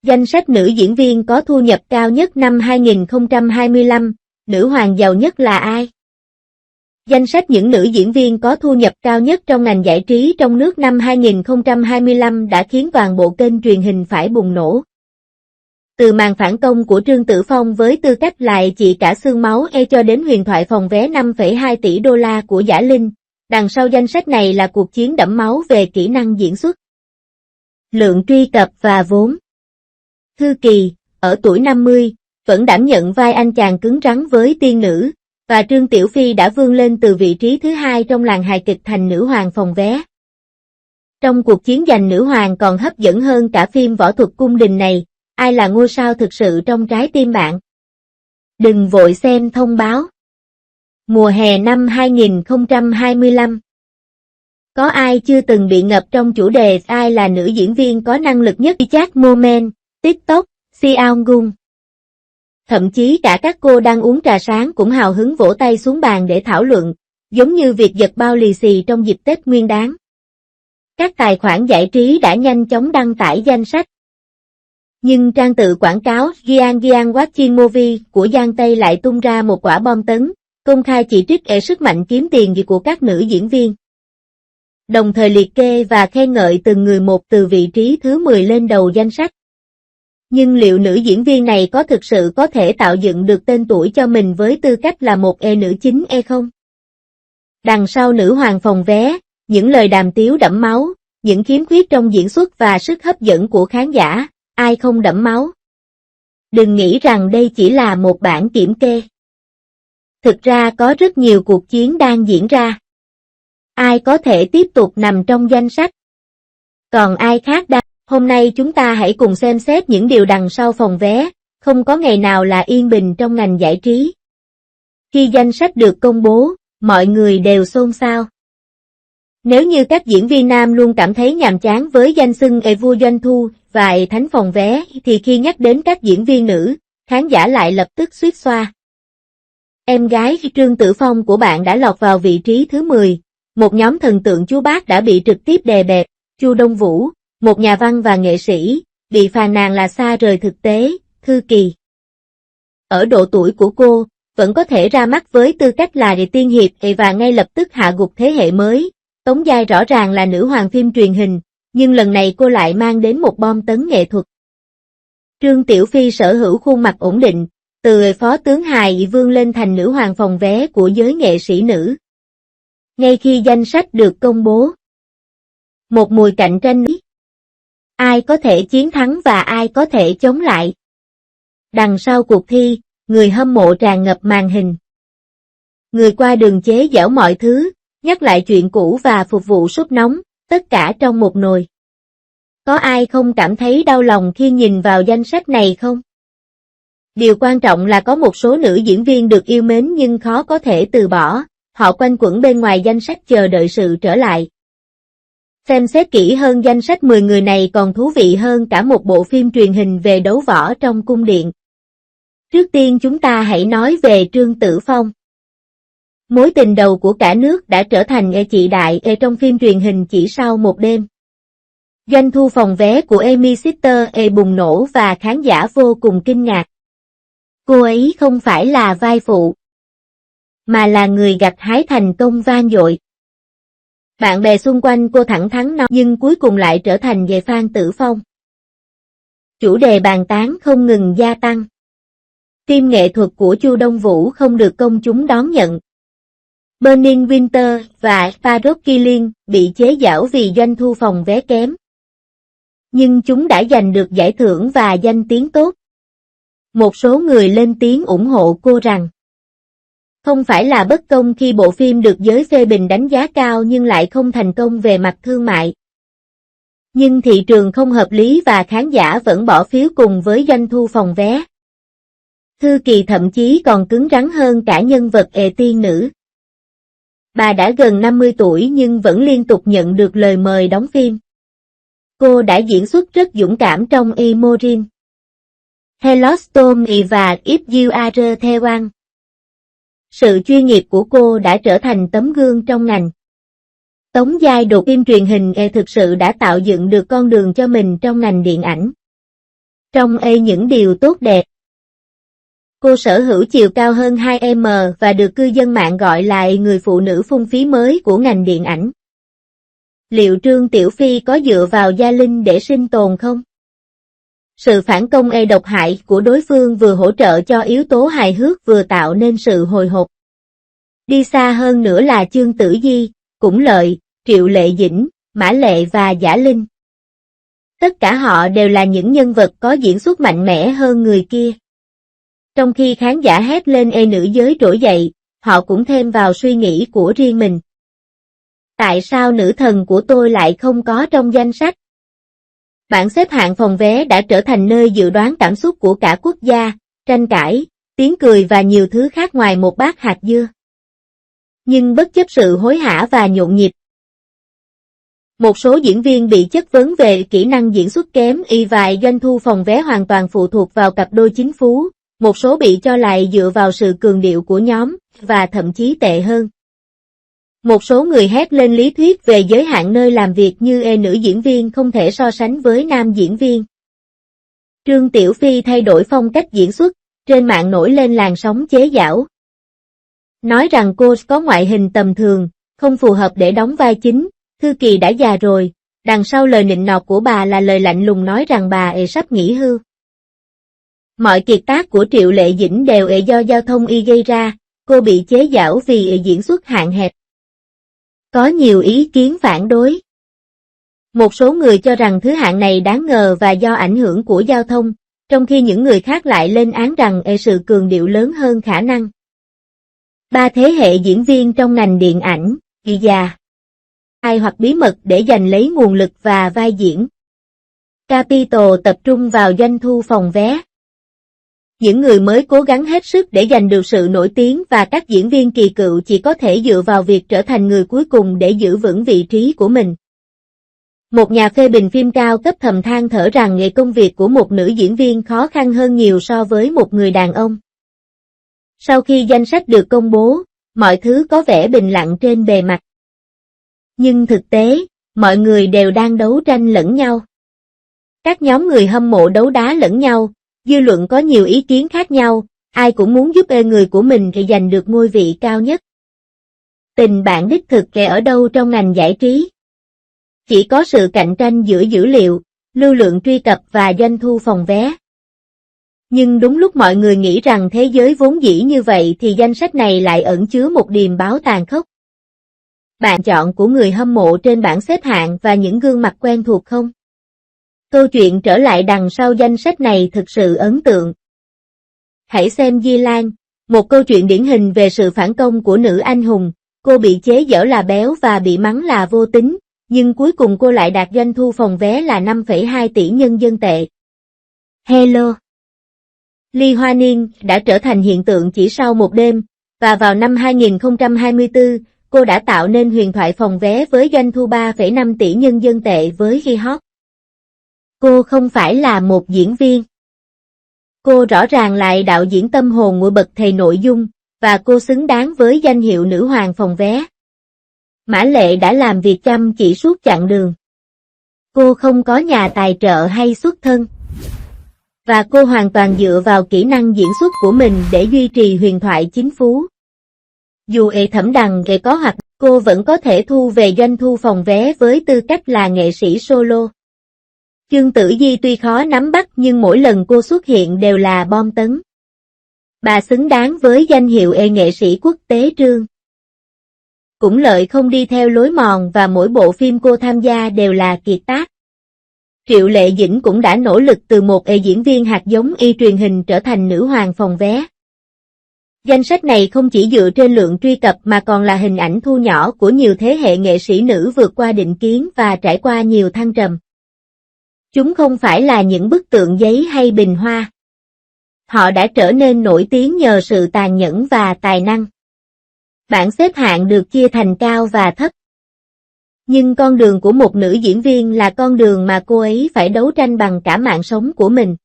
Danh sách nữ diễn viên có thu nhập cao nhất năm 2025, nữ hoàng giàu nhất là ai? Danh sách những nữ diễn viên có thu nhập cao nhất trong ngành giải trí trong nước năm 2025 đã khiến toàn bộ kênh truyền hình phải bùng nổ. Từ màn phản công của Trương Tử Phong với tư cách là chị cả xương máu cho đến huyền thoại phòng vé 5,2 tỷ đô la của Giả Linh, đằng sau danh sách này là cuộc chiến đẫm máu về kỹ năng diễn xuất, lượng truy cập và vốn. Thư Kỳ, ở tuổi 50, vẫn đảm nhận vai anh chàng cứng rắn với Tiên Nữ, và Trương Tiểu Phi đã vươn lên từ vị trí thứ hai trong làng hài kịch thành nữ hoàng phòng vé. Trong cuộc chiến giành nữ hoàng còn hấp dẫn hơn cả phim võ thuật cung đình này, ai là ngôi sao thực sự trong trái tim bạn? Đừng vội xem thông báo. Mùa hè năm 2025. Có ai chưa từng bị ngập trong chủ đề ai là nữ diễn viên có năng lực nhất chat moment, TikTok, Xiaogung. Thậm chí cả các cô đang uống trà sáng cũng hào hứng vỗ tay xuống bàn để thảo luận, giống như việc giật bao lì xì trong dịp Tết Nguyên Đán. Các tài khoản giải trí đã nhanh chóng đăng tải danh sách. Nhưng trang tự quảng cáo Gian Watching Movie của Giang Tây lại tung ra một quả bom tấn, công khai chỉ trích sức mạnh kiếm tiền của các nữ diễn viên. Đồng thời liệt kê và khen ngợi từng người một từ vị trí thứ 10 lên đầu danh sách. Nhưng liệu nữ diễn viên này có thực sự có thể tạo dựng được tên tuổi cho mình với tư cách là một nữ chính không? Đằng sau nữ hoàng phòng vé, những lời đàm tiếu đẫm máu, những khiếm khuyết trong diễn xuất và sức hấp dẫn của khán giả, ai không đẫm máu? Đừng nghĩ rằng đây chỉ là một bảng kiểm kê. Thực ra có rất nhiều cuộc chiến đang diễn ra. Ai có thể tiếp tục nằm trong danh sách? Còn ai khác đang? Hôm nay chúng ta hãy cùng xem xét những điều đằng sau phòng vé, không có ngày nào là yên bình trong ngành giải trí. Khi danh sách được công bố, mọi người đều xôn xao. Nếu như các diễn viên nam luôn cảm thấy nhàm chán với danh xưng vua doanh thu và thánh phòng vé, thì khi nhắc đến các diễn viên nữ, khán giả lại lập tức xuýt xoa. Em gái Trương Tử Phong của bạn đã lọt vào vị trí thứ 10, một nhóm thần tượng chú bác đã bị trực tiếp đè bẹp. Chu Đông Vũ, một nhà văn và nghệ sĩ, bị phàn nàn là xa rời thực tế. Thư Kỳ, ở độ tuổi của cô, vẫn có thể ra mắt với tư cách là tiên hiệp và ngay lập tức hạ gục thế hệ mới. Tống Giai rõ ràng là nữ hoàng phim truyền hình, nhưng lần này cô lại mang đến một bom tấn nghệ thuật. Trương Tiểu Phi sở hữu khuôn mặt ổn định, từ phó tướng hài vươn lên thành nữ hoàng phòng vé của giới nghệ sĩ nữ. Ngay khi danh sách được công bố, một mùi cạnh tranh. Ai có thể chiến thắng và ai có thể chống lại? Đằng sau cuộc thi, người hâm mộ tràn ngập màn hình. Người qua đường chế giễu mọi thứ, nhắc lại chuyện cũ và phục vụ súp nóng, tất cả trong một nồi. Có ai không cảm thấy đau lòng khi nhìn vào danh sách này không? Điều quan trọng là có một số nữ diễn viên được yêu mến nhưng khó có thể từ bỏ, họ quanh quẩn bên ngoài danh sách chờ đợi sự trở lại. Xem xét kỹ hơn danh sách 10 người này còn thú vị hơn cả một bộ phim truyền hình về đấu võ trong cung điện. Trước tiên chúng ta hãy nói về Trương Tử Phong. Mối tình đầu của cả nước đã trở thành chị đại trong phim truyền hình chỉ sau một đêm. Doanh thu phòng vé của Amy Sister bùng nổ và khán giả vô cùng kinh ngạc. Cô ấy không phải là vai phụ, mà là người gặt hái thành công vang dội. Bạn bè xung quanh cô thẳng thắn nói nhưng cuối cùng lại trở thành về Phan Tử Phong. Chủ đề bàn tán không ngừng gia tăng. Phim nghệ thuật của Chu Đông Vũ không được công chúng đón nhận. Burning Winter và Paddock Killing bị chế giễu vì doanh thu phòng vé kém. Nhưng chúng đã giành được giải thưởng và danh tiếng tốt. Một số người lên tiếng ủng hộ cô rằng không phải là bất công khi bộ phim được giới phê bình đánh giá cao nhưng lại không thành công về mặt thương mại. Nhưng thị trường không hợp lý và khán giả vẫn bỏ phiếu cùng với doanh thu phòng vé. Thư Kỳ thậm chí còn cứng rắn hơn cả nhân vật tiên nữ. Bà đã gần 50 tuổi nhưng vẫn liên tục nhận được lời mời đóng phim. Cô đã diễn xuất rất dũng cảm trong Imogen, Yellowstone và If You Are The One. Sự chuyên nghiệp của cô đã trở thành tấm gương trong ngành. Tống Giai đột phim truyền hình thực sự đã tạo dựng được con đường cho mình trong ngành điện ảnh. Trong những điều tốt đẹp. Cô sở hữu chiều cao hơn 2m và được cư dân mạng gọi là người phụ nữ phung phí mới của ngành điện ảnh. Liệu Trương Tiểu Phi có dựa vào Gia Linh để sinh tồn không? Sự phản công độc hại của đối phương vừa hỗ trợ cho yếu tố hài hước vừa tạo nên sự hồi hộp. Đi xa hơn nữa là Chương Tử Di, Cũng Lợi, Triệu Lệ Dĩnh, Mã Lệ và Giả Linh. Tất cả họ đều là những nhân vật có diễn xuất mạnh mẽ hơn người kia. Trong khi khán giả hét lên nữ giới trỗi dậy, họ cũng thêm vào suy nghĩ của riêng mình. Tại sao nữ thần của tôi lại không có trong danh sách? Bảng xếp hạng phòng vé đã trở thành nơi dự đoán cảm xúc của cả quốc gia, tranh cãi, tiếng cười và nhiều thứ khác ngoài một bát hạt dưa. Nhưng bất chấp sự hối hả và nhộn nhịp, một số diễn viên bị chất vấn về kỹ năng diễn xuất kém và doanh thu phòng vé hoàn toàn phụ thuộc vào cặp đôi chính phú, một số bị cho là dựa vào sự cường điệu của nhóm, và thậm chí tệ hơn. Một số người hét lên lý thuyết về giới hạn nơi làm việc như nữ diễn viên không thể so sánh với nam diễn viên. Trương Tiểu Phi thay đổi phong cách diễn xuất, trên mạng nổi lên làn sóng chế giễu. Nói rằng cô có ngoại hình tầm thường, không phù hợp để đóng vai chính, Thư Kỳ đã già rồi, đằng sau lời nịnh nọt của bà là lời lạnh lùng nói rằng bà sắp nghỉ hưu. Mọi kiệt tác của Triệu Lệ Dĩnh đều do giao thông gây ra, cô bị chế giễu vì diễn xuất hạn hẹp. Có nhiều ý kiến phản đối. Một số người cho rằng thứ hạng này đáng ngờ và do ảnh hưởng của giao thông, trong khi những người khác lại lên án rằng sự cường điệu lớn hơn khả năng. 3 thế hệ diễn viên trong ngành điện ảnh, già, ai hoặc bí mật để giành lấy nguồn lực và vai diễn. Capital tập trung vào doanh thu phòng vé. Những người mới cố gắng hết sức để giành được sự nổi tiếng và các diễn viên kỳ cựu chỉ có thể dựa vào việc trở thành người cuối cùng để giữ vững vị trí của mình. Một nhà phê bình phim cao cấp thầm than thở rằng công việc của một nữ diễn viên khó khăn hơn nhiều so với một người đàn ông. Sau khi danh sách được công bố, mọi thứ có vẻ bình lặng trên bề mặt. Nhưng thực tế, mọi người đều đang đấu tranh lẫn nhau. Các nhóm người hâm mộ đấu đá lẫn nhau, dư luận có nhiều ý kiến khác nhau, ai cũng muốn giúp người của mình giành được ngôi vị cao nhất. Tình bạn đích thực ở đâu trong ngành giải trí? Chỉ có sự cạnh tranh giữa dữ liệu, lưu lượng truy cập và doanh thu phòng vé. Nhưng đúng lúc mọi người nghĩ rằng thế giới vốn dĩ như vậy thì danh sách này lại ẩn chứa một điềm báo tàn khốc. Bạn chọn của người hâm mộ trên bảng xếp hạng và những gương mặt quen thuộc không? Câu chuyện trở lại đằng sau danh sách này thực sự ấn tượng. Hãy xem Di Lan, một câu chuyện điển hình về sự phản công của nữ anh hùng. Cô bị chế giễu là béo và bị mắng là vô tính, nhưng cuối cùng cô lại đạt doanh thu phòng vé là 5,2 tỷ nhân dân tệ. Hello! Ly Hoa Niên đã trở thành hiện tượng chỉ sau một đêm, và vào năm 2024, cô đã tạo nên huyền thoại phòng vé với doanh thu 3,5 tỷ nhân dân tệ với Khi Hot. Cô không phải là một diễn viên. Cô rõ ràng là đạo diễn tâm hồn của bậc thầy nội dung, và cô xứng đáng với danh hiệu nữ hoàng phòng vé. Mã Lệ đã làm việc chăm chỉ suốt chặng đường. Cô không có nhà tài trợ hay xuất thân. Và cô hoàn toàn dựa vào kỹ năng diễn xuất của mình để duy trì huyền thoại chính phú. Dù Thẩm Đằng có hoặc, cô vẫn có thể thu về doanh thu phòng vé với tư cách là nghệ sĩ solo. Chương Tử Di tuy khó nắm bắt nhưng mỗi lần cô xuất hiện đều là bom tấn. Bà xứng đáng với danh hiệu nghệ sĩ quốc tế Trương. Cũng Lợi không đi theo lối mòn và mỗi bộ phim cô tham gia đều là kiệt tác. Triệu Lệ Dĩnh cũng đã nỗ lực từ một diễn viên hạt giống truyền hình trở thành nữ hoàng phòng vé. Danh sách này không chỉ dựa trên lượng truy cập mà còn là hình ảnh thu nhỏ của nhiều thế hệ nghệ sĩ nữ vượt qua định kiến và trải qua nhiều thăng trầm. Chúng không phải là những bức tượng giấy hay bình hoa. Họ đã trở nên nổi tiếng nhờ sự tàn nhẫn và tài năng. Bảng xếp hạng được chia thành cao và thấp. Nhưng con đường của một nữ diễn viên là con đường mà cô ấy phải đấu tranh bằng cả mạng sống của mình.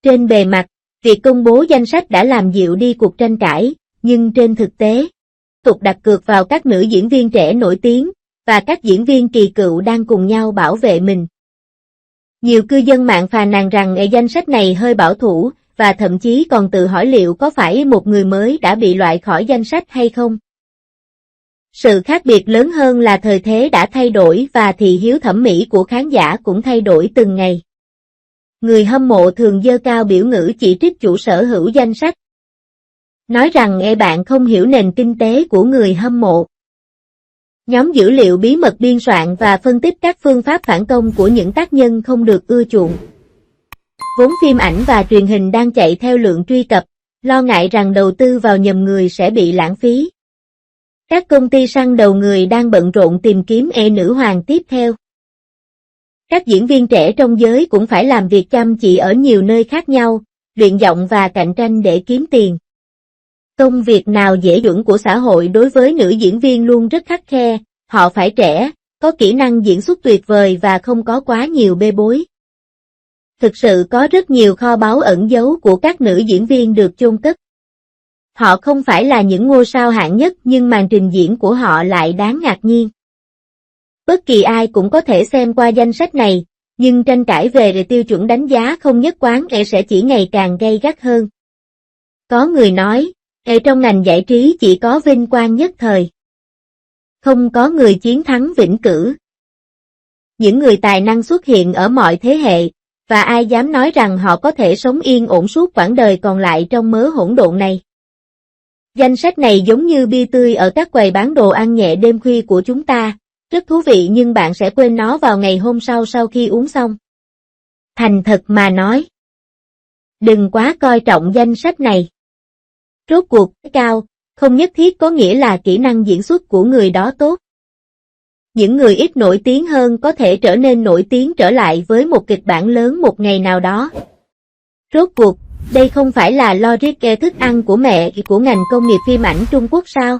Trên bề mặt, việc công bố danh sách đã làm dịu đi cuộc tranh cãi, nhưng trên thực tế, tục đặt cược vào các nữ diễn viên trẻ nổi tiếng, và các diễn viên kỳ cựu đang cùng nhau bảo vệ mình. Nhiều cư dân mạng phàn nàn rằng danh sách này hơi bảo thủ, và thậm chí còn tự hỏi liệu có phải một người mới đã bị loại khỏi danh sách hay không. Sự khác biệt lớn hơn là thời thế đã thay đổi và thị hiếu thẩm mỹ của khán giả cũng thay đổi từng ngày. Người hâm mộ thường giơ cao biểu ngữ chỉ trích chủ sở hữu danh sách. Nói rằng bạn không hiểu nền kinh tế của người hâm mộ. Nhóm dữ liệu bí mật biên soạn và phân tích các phương pháp phản công của những tác nhân không được ưa chuộng. Vốn phim ảnh và truyền hình đang chạy theo lượng truy cập, lo ngại rằng đầu tư vào nhầm người sẽ bị lãng phí. Các công ty săn đầu người đang bận rộn tìm kiếm nữ hoàng tiếp theo. Các diễn viên trẻ trong giới cũng phải làm việc chăm chỉ ở nhiều nơi khác nhau, luyện giọng và cạnh tranh để kiếm tiền. Công việc nào dễ chuẩn của xã hội đối với nữ diễn viên luôn rất khắt khe, họ phải trẻ, có kỹ năng diễn xuất tuyệt vời và không có quá nhiều bê bối. Thực sự có rất nhiều kho báu ẩn giấu của các nữ diễn viên được chôn cất. Họ không phải là những ngôi sao hạng nhất nhưng màn trình diễn của họ lại đáng ngạc nhiên. Bất kỳ ai cũng có thể xem qua danh sách này, nhưng tranh cãi về tiêu chuẩn đánh giá không nhất quán sẽ chỉ ngày càng gay gắt hơn. Có người nói, trong ngành giải trí chỉ có vinh quang nhất thời. Không có người chiến thắng vĩnh cửu. Những người tài năng xuất hiện ở mọi thế hệ, và ai dám nói rằng họ có thể sống yên ổn suốt quãng đời còn lại trong mớ hỗn độn này. Danh sách này giống như bia tươi ở các quầy bán đồ ăn nhẹ đêm khuya của chúng ta, rất thú vị nhưng bạn sẽ quên nó vào ngày hôm sau khi uống xong. Thành thật mà nói, đừng quá coi trọng danh sách này. Rốt cuộc, cao, không nhất thiết có nghĩa là kỹ năng diễn xuất của người đó tốt. Những người ít nổi tiếng hơn có thể trở nên nổi tiếng trở lại với một kịch bản lớn một ngày nào đó. Rốt cuộc, đây không phải là logic thức ăn của mẹ của ngành công nghiệp phim ảnh Trung Quốc sao?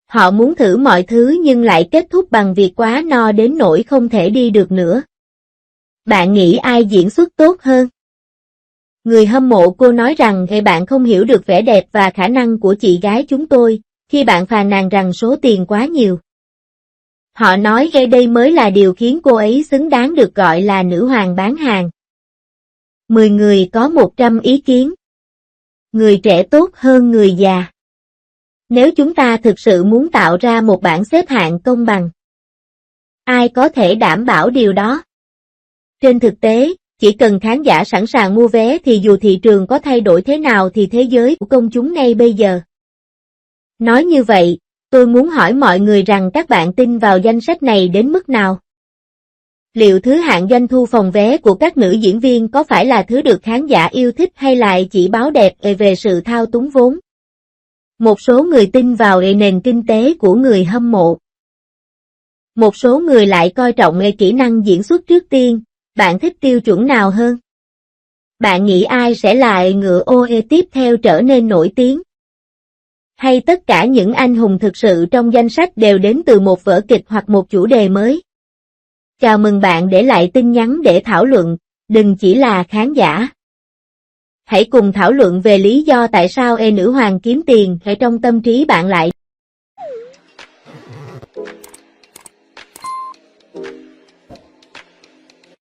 Họ muốn thử mọi thứ nhưng lại kết thúc bằng việc quá no đến nỗi không thể đi được nữa. Bạn nghĩ ai diễn xuất tốt hơn? Người hâm mộ cô nói rằng bạn không hiểu được vẻ đẹp và khả năng của chị gái chúng tôi, khi bạn phàn nàn rằng số tiền quá nhiều. Họ nói đây mới là điều khiến cô ấy xứng đáng được gọi là nữ hoàng bán hàng. 10 người có 100 ý kiến. Người trẻ tốt hơn người già. Nếu chúng ta thực sự muốn tạo ra một bảng xếp hạng công bằng, ai có thể đảm bảo điều đó? Trên thực tế, chỉ cần khán giả sẵn sàng mua vé thì dù thị trường có thay đổi thế nào thì thế giới của công chúng ngay bây giờ. Nói như vậy, tôi muốn hỏi mọi người rằng các bạn tin vào danh sách này đến mức nào? Liệu thứ hạng doanh thu phòng vé của các nữ diễn viên có phải là thứ được khán giả yêu thích hay lại chỉ báo đẹp về sự thao túng vốn? Một số người tin vào nền kinh tế của người hâm mộ. Một số người lại coi trọng kỹ năng diễn xuất trước tiên. Bạn thích tiêu chuẩn nào hơn? Bạn nghĩ ai sẽ là ngựa ô tiếp theo trở nên nổi tiếng? Hay tất cả những anh hùng thực sự trong danh sách đều đến từ một vở kịch hoặc một chủ đề mới? Chào mừng bạn để lại tin nhắn để thảo luận, đừng chỉ là khán giả. Hãy cùng thảo luận về lý do tại sao nữ hoàng kiếm tiền ở trong tâm trí bạn lại